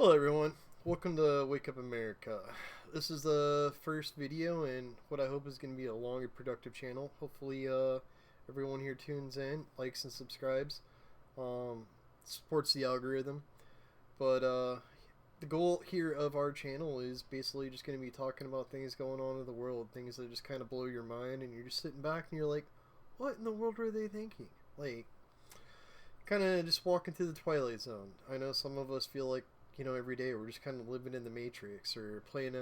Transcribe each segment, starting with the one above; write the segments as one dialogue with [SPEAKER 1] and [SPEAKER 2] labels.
[SPEAKER 1] Hello everyone, welcome to Wake Up America. This is the first video in what I hope is going to be a long and productive channel. Hopefully everyone here tunes in, likes and subscribes, supports the algorithm. But the goal here of our channel is basically just going to be talking about things going on in the world, things that just kind of blow your mind, and you're just sitting back and you're like, what in the world were they thinking? Like, kind of just walking through the Twilight Zone. I know some of us feel like, every day we're just kind of living in the Matrix or playing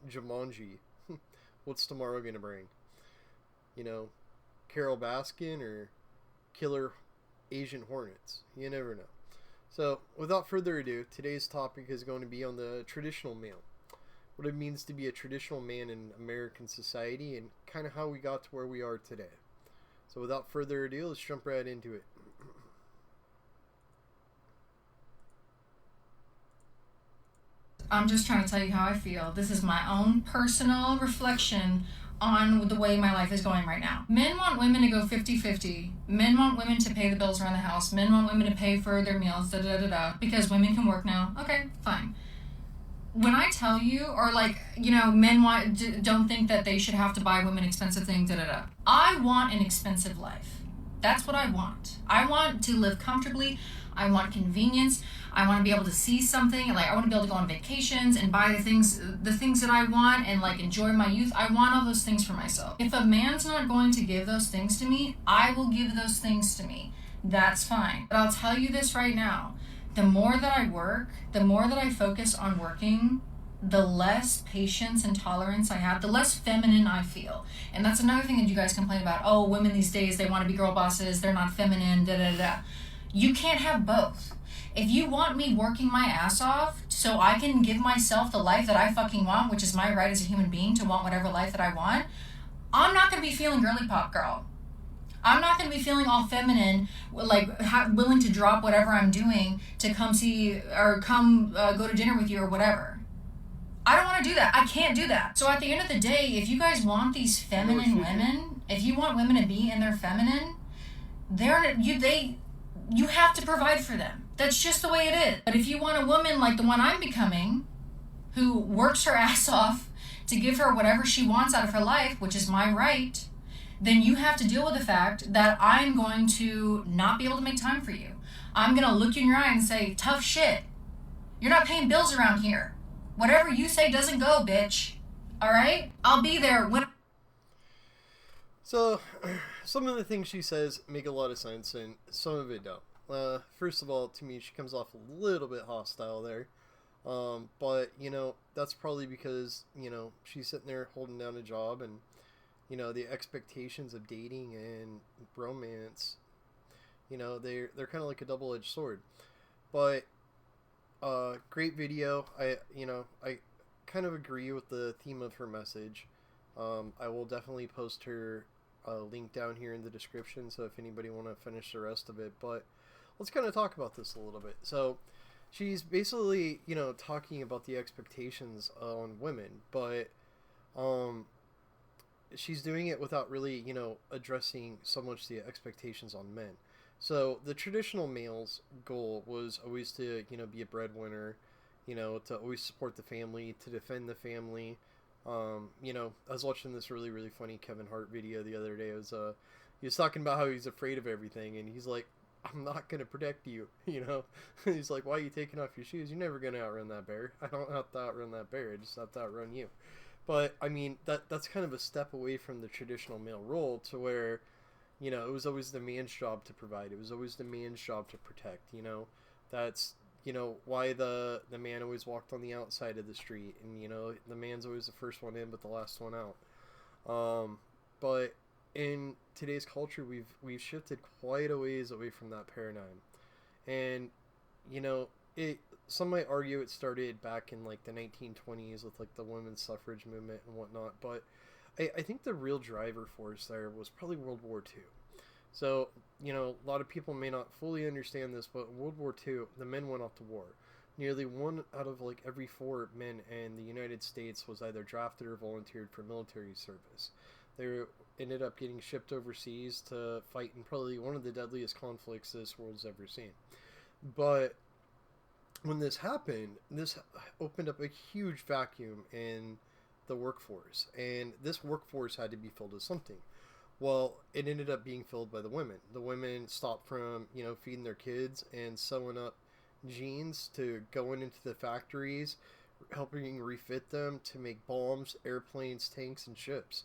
[SPEAKER 1] Jumanji. What's tomorrow gonna bring? Carol Baskin or killer Asian hornets. You never know. So, without further ado, today's topic is going to be on the traditional male. What it means to be a traditional man in American society and kind of how we got to where we are today. So, without further ado, let's jump right into it.
[SPEAKER 2] I'm just trying to tell you how I feel. This is my own personal reflection on the way my life is going right now. Men want women to go 50-50. Men want women to pay the bills around the house. Men want women to pay for their meals, because women can work now. Okay, fine. When I tell you, or men don't think that they should have to buy women expensive things, I want an expensive life. That's what I want. I want to live comfortably. I want convenience. I want to be able to see something, and I want to be able to go on vacations and buy the things that I want, and enjoy my youth. I want all those things for myself. If a man's not going to give those things to me, I will give those things to me. That's fine. But I'll tell you this right now. The more that I work, the more that I focus on working, the less patience and tolerance I have, the less feminine I feel. And that's another thing that you guys complain about. Oh, women these days, they want to be girl bosses, they're not feminine, You can't have both. If you want me working my ass off so I can give myself the life that I fucking want, which is my right as a human being to want whatever life that I want, I'm not going to be feeling girly pop girl. I'm not going to be feeling all feminine, willing to drop whatever I'm doing to come see or go to dinner with you or whatever. I don't want to do that. I can't do that. So at the end of the day, if you guys want these feminine women, if you want women to be in their feminine, you have to provide for them. That's just the way it is. But if you want a woman like the one I'm becoming, who works her ass off to give her whatever she wants out of her life, which is my right, then you have to deal with the fact that I'm going to not be able to make time for you. I'm going to look you in your eye and say, tough shit. You're not paying bills around here. Whatever you say doesn't go, bitch. All right? I'll be there when...
[SPEAKER 1] So, some of the things she says make a lot of sense, and some of it don't. First of all, to me, she comes off a little bit hostile there. But, that's probably because, she's sitting there holding down a job, and, the expectations of dating and romance, they're kind of like a double-edged sword. But, great video. I kind of agree with the theme of her message. I will definitely post her link down here in the description, so if anybody want to finish the rest of it. But let's kind of talk about this a little bit. So she's basically, talking about the expectations on women, but she's doing it without really, addressing so much the expectations on men. So the traditional male's goal was always to, be a breadwinner, to always support the family, to defend the family. I was watching this really, really funny Kevin Hart video the other day. He was talking about how he's afraid of everything, and he's like, I'm not going to protect you, He's like, why are you taking off your shoes? You're never going to outrun that bear. I don't have to outrun that bear. I just have to outrun you. But, I mean, that's kind of a step away from the traditional male role to where, it was always the man's job to provide. It was always the man's job to protect, That's, why the man always walked on the outside of the street. And, the man's always the first one in but the last one out. But in today's culture, we've shifted quite a ways away from that paradigm. And, some might argue it started back in, the 1920s with, the women's suffrage movement and whatnot. But I think the real driver force there was probably World War II. So, a lot of people may not fully understand this, but in World War II, the men went off to war. Nearly 1 out of every 4 men in the United States was either drafted or volunteered for military service. They ended up getting shipped overseas to fight in probably one of the deadliest conflicts this world's ever seen. But when this happened, this opened up a huge vacuum in the workforce, and this workforce had to be filled with something. Well, it ended up being filled by the women. The women stopped from, feeding their kids and sewing up jeans to going into the factories, helping refit them to make bombs, airplanes, tanks, and ships.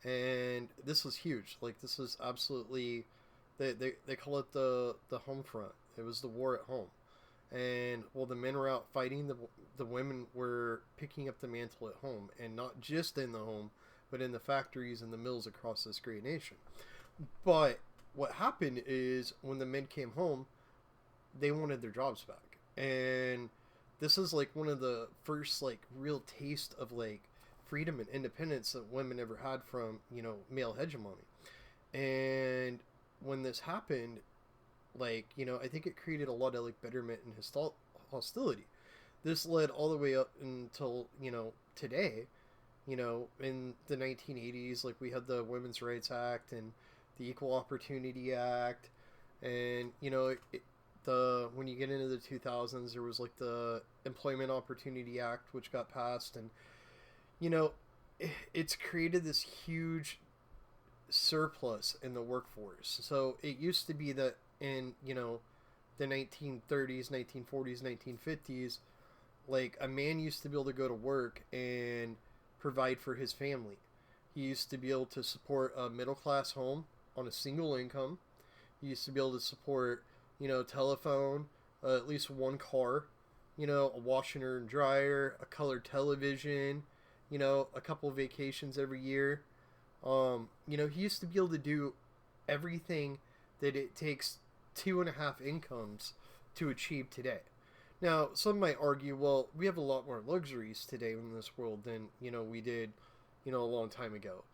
[SPEAKER 1] And this was huge. Like, this was absolutely, they call it the home front. It was the war at home. And while the men were out fighting, the women were picking up the mantle at home, and not just in the home, but in the factories and the mills across this great nation. But what happened is when the men came home, they wanted their jobs back, and this is like one of the first like real taste of like freedom and independence that women ever had from male hegemony. And when this happened, like I think it created a lot of like betterment and hostility. This led all the way up until today. In the 1980s, like we had the Women's Rights Act and the Equal Opportunity Act, and the when you get into the 2000s, there was like the Employment Opportunity Act, which got passed, and it's created this huge surplus in the workforce. So it used to be that in the 1930s, 1940s, 1950s, like a man used to be able to go to work and provide for his family. He used to be able to support a middle class home on a single income. He used to be able to support telephone, at least one car, a washer and dryer, a color television, a couple of vacations every year. He used to be able to do everything that it takes 2.5 incomes to achieve today. Now, some might argue, well, we have a lot more luxuries today in this world than we did, a long time ago.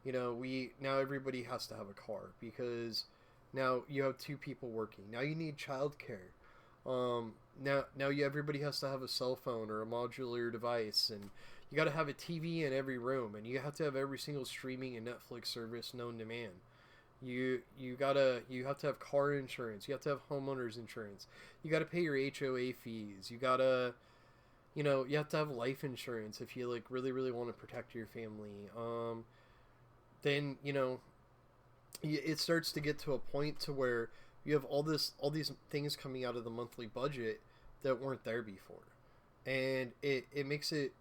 [SPEAKER 1] Now everybody has to have a car because now you have two people working. Now you need childcare. Everybody has to have a cell phone or a modular device, and you got to have a TV in every room, and you have to have every single streaming and Netflix service known to man. You have to have car insurance. You have to have homeowners insurance. You got to pay your HOA fees. You gotta, you have to have life insurance if you like really really want to protect your family. Then it starts to get to a point to where you have all these things coming out of the monthly budget that weren't there before, and it makes it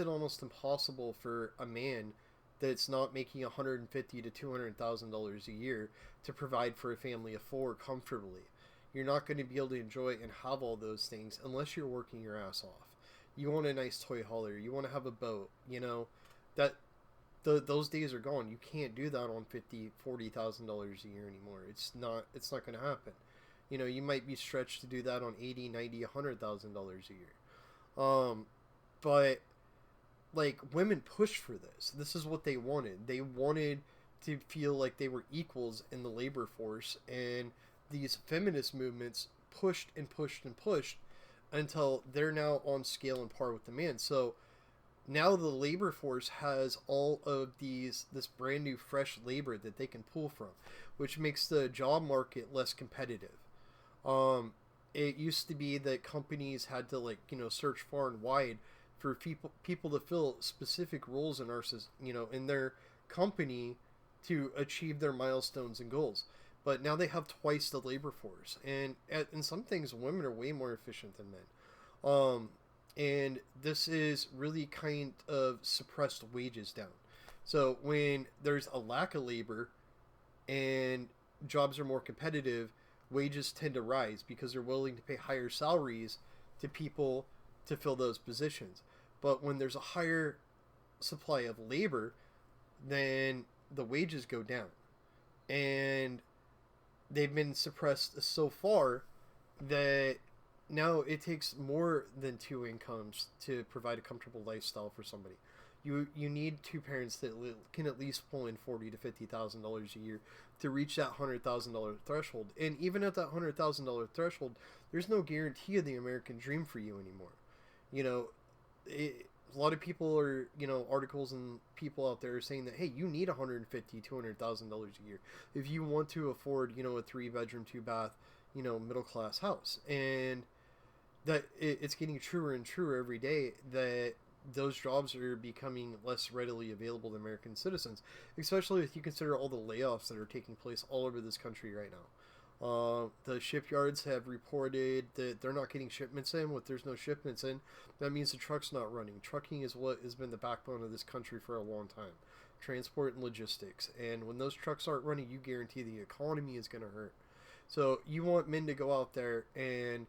[SPEAKER 1] almost impossible for a man that's not making $150,000 to $200,000 a year to provide for a family of four comfortably. You're not going to be able to enjoy and have all those things unless you're working your ass off. You want a nice toy hauler. You want to have a boat. That those days are gone. You can't do that on $40,000 a year anymore. It's not going to happen. You might be stretched to do that on $80,000, $90,000, $100,000 a year. But like women pushed for this. This is what they wanted. They wanted to feel like they were equals in the labor force, and these feminist movements pushed and pushed and pushed until they're now on scale and par with the man. So now the labor force has all of this brand new fresh labor that they can pull from, which makes the job market less competitive. It used to be that companies had to search far and wide for people to fill specific roles in in their company to achieve their milestones and goals. But now they have twice the labor force, and in some things, women are way more efficient than men. And this is really kind of suppressed wages down. So when there's a lack of labor and jobs are more competitive, wages tend to rise because they're willing to pay higher salaries to people to fill those positions. But when there's a higher supply of labor, then the wages go down. And they've been suppressed so far that now it takes more than two incomes to provide a comfortable lifestyle for somebody. You need two parents that can at least pull in $40,000 to $50,000 a year to reach that $100,000 threshold. And even at that $100,000 threshold, there's no guarantee of the American dream for you anymore. A lot of people are, articles and people out there are saying that, hey, you need $150,000, $200,000 a year if you want to afford, a 3-bedroom, 2-bath, middle class house. And that it's getting truer and truer every day that those jobs are becoming less readily available to American citizens, especially if you consider all the layoffs that are taking place all over this country right now. The shipyards have reported that they're not getting shipments in. If there's no shipments in, that means the truck's not running. Trucking is what has been the backbone of this country for a long time. Transport and logistics. And when those trucks aren't running, you guarantee the economy is going to hurt. So you want men to go out there and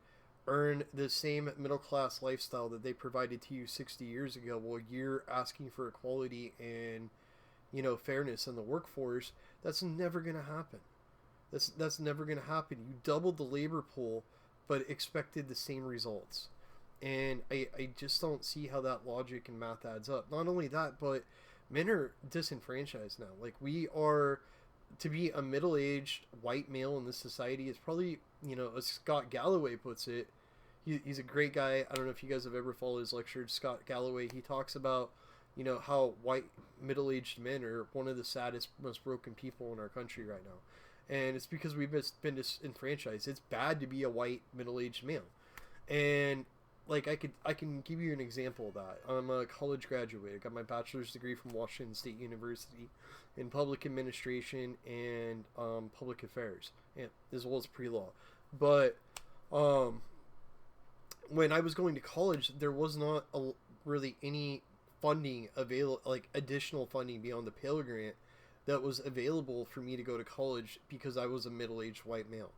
[SPEAKER 1] earn the same middle class lifestyle that they provided to you 60 years ago while you're asking for equality and, fairness in the workforce. That's never going to happen. That's never going to happen. You doubled the labor pool, but expected the same results. And I just don't see how that logic and math adds up. Not only that, but men are disenfranchised now. Like, we are, to be a middle-aged white male in this society, it's probably, as Scott Galloway puts it, he's a great guy. I don't know if you guys have ever followed his lectures. Scott Galloway, he talks about, how white middle-aged men are one of the saddest, most broken people in our country right now. And it's because we've been disenfranchised. It's bad to be a white middle-aged male. And like I can give you an example of that. I'm a college graduate. I got my bachelor's degree from Washington State University in public administration and public affairs, and as well as pre-law. But when I was going to college, there was not really any funding available, like additional funding beyond the Pell Grant that was available for me to go to college because I was a middle-aged white male.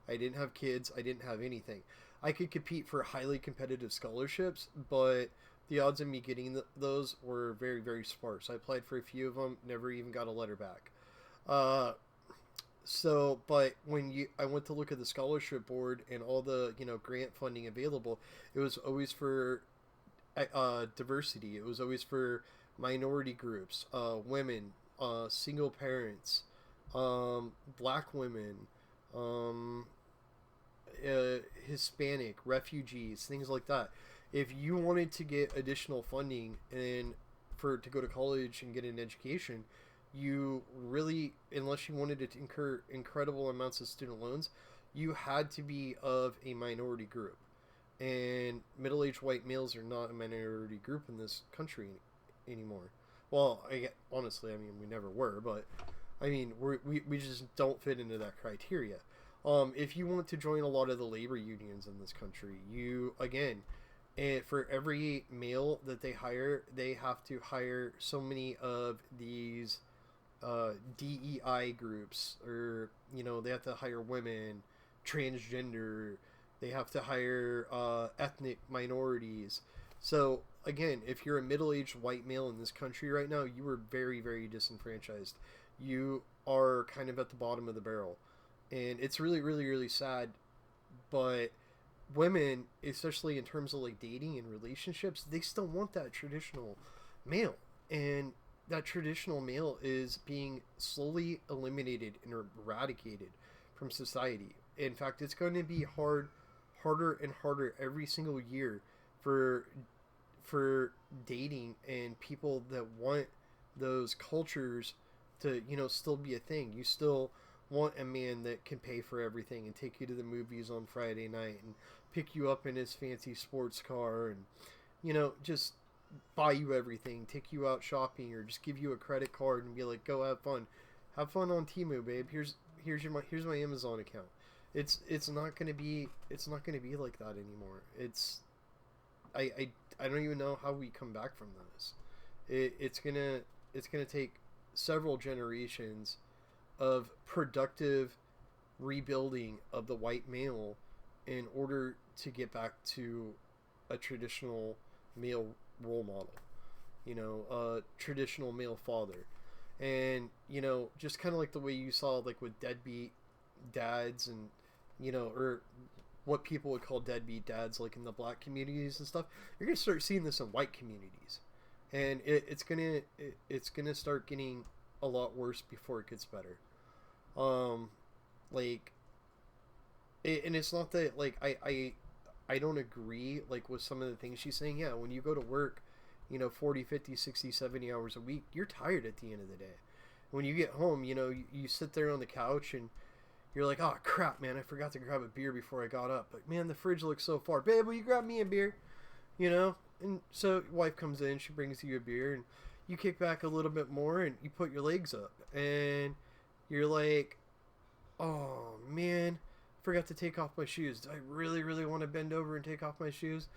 [SPEAKER 1] I didn't have kids. I didn't have anything. I could compete for highly competitive scholarships, but the odds of me getting those were very, very sparse. I applied for a few of them, never even got a letter back. But when I went to look at the scholarship board and all the, grant funding available, it was always for diversity. It was always for minority groups, women, single parents, black women, Hispanic, refugees, things like that. If you wanted to get additional funding and to go to college and get an education, you really, unless you wanted to incur incredible amounts of student loans, you had to be of a minority group. And middle-aged white males are not a minority group in this country anymore. Well, honestly, we never were, but we just don't fit into that criteria. If you want to join a lot of the labor unions in this country, and for every male that they hire, they have to hire so many of these DEI groups, or they have to hire women, transgender, they have to hire ethnic minorities. So again, if you're a middle-aged white male in this country right now, you are very, very disenfranchised. You are kind of at the bottom of the barrel. And it's really, really, really sad. But women, especially in terms of like dating and relationships, they still want that traditional male. And that traditional male is being slowly eliminated and eradicated from society. In fact, it's going to be harder and harder every single year for dating and people that want those cultures to, still be a thing. You still want a man that can pay for everything and take you to the movies on Friday night and pick you up in his fancy sports car and, just buy you everything, take you out shopping, or just give you a credit card and be like, go have fun on Temu, babe. Here's my Amazon account. It's not gonna be like that anymore. I don't even know how we come back from this. It's gonna take several generations of productive rebuilding of the white male in order to get back to a traditional male role model, a traditional male father. And just kind of like the way you saw like with deadbeat dads and or what people would call deadbeat dads, like in the black communities and stuff, you're gonna start seeing this in white communities, and it's gonna start getting a lot worse before it gets better. And it's not that like I don't agree like with some of the things she's saying. Yeah, when you go to work, 40, 50, 60, 70 hours a week, you're tired at the end of the day. When you get home, you sit there on the couch and you're like, oh crap, man, I forgot to grab a beer before I got up. But man, the fridge looks so far. Babe, will you grab me a beer? You know? And so wife comes in, she brings you a beer, and you kick back a little bit more, and you put your legs up, and you're like, oh man, forgot to take off my shoes. Do I really, really want to bend over and take off my shoes?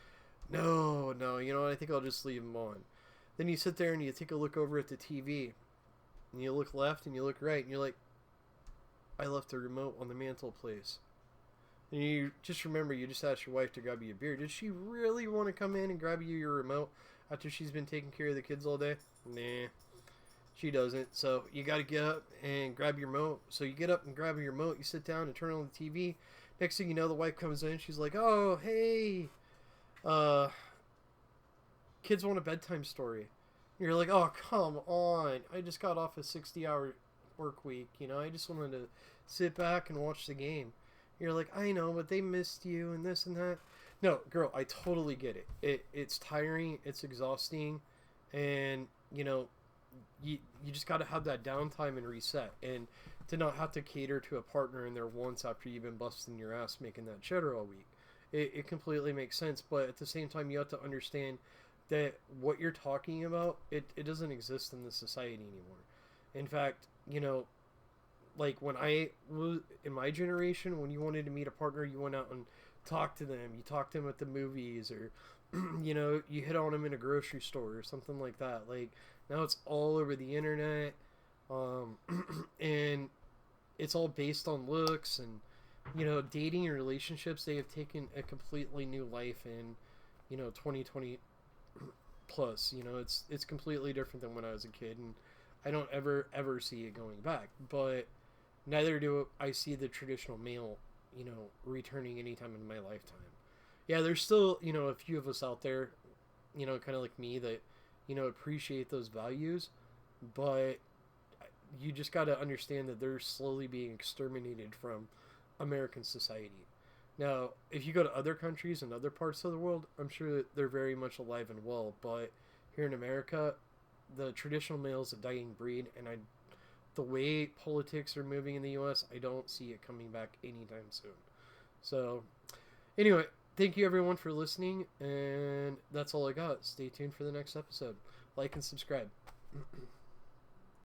[SPEAKER 1] No, you know what? I think I'll just leave them on. Then you sit there and you take a look over at the TV, and you look left and you look right, and you're like, I left the remote on the mantelpiece. And you just remember, you just asked your wife to grab you a beer. Did she really want to come in and grab you your remote after she's been taking care of the kids all day? Nah, she doesn't. So you got to get up and grab your remote. So you get up and grab your remote. You sit down and turn on the TV. Next thing you know, the wife comes in. She's like, oh, hey, kids want a bedtime story. You're like, oh, come on. I just got off a 60-hour work week. You know, I just wanted to sit back and watch the game. You're like, I know, but they missed you and this and that. No, girl, I totally get it. It's tiring, it's exhausting, and, you know, you just got to have that downtime and reset. And to not have to cater to a partner in their wants after you've been busting your ass making that cheddar all week. It completely makes sense, but at the same time, you have to understand that what you're talking about, it doesn't exist in this society anymore. In fact, you know, like when I was in my generation, when you wanted to meet a partner, you went out and talked to them. You talked to them at the movies, or you know, you hit on them in a grocery store or something like that. Like now, it's all over the internet, and it's all based on looks. And you know, dating and relationships, they have taken a completely new life in, you know, 2020 plus. You know, it's completely different than when I was a kid, and I don't ever see it going back. But neither do I see the traditional male, you know, returning anytime in my lifetime. Yeah, there's still, you know, a few of us out there, you know, kind of like me, that, you know, appreciate those values, but you just got to understand that they're slowly being exterminated from American society. Now, if you go to other countries and other parts of the world, I'm sure that they're very much alive and well, but here in America, the traditional male is a dying breed, and the way politics are moving in the U.S., I don't see it coming back anytime soon. So, anyway, thank you everyone for listening, and that's all I got. Stay tuned for the next episode. Like and subscribe.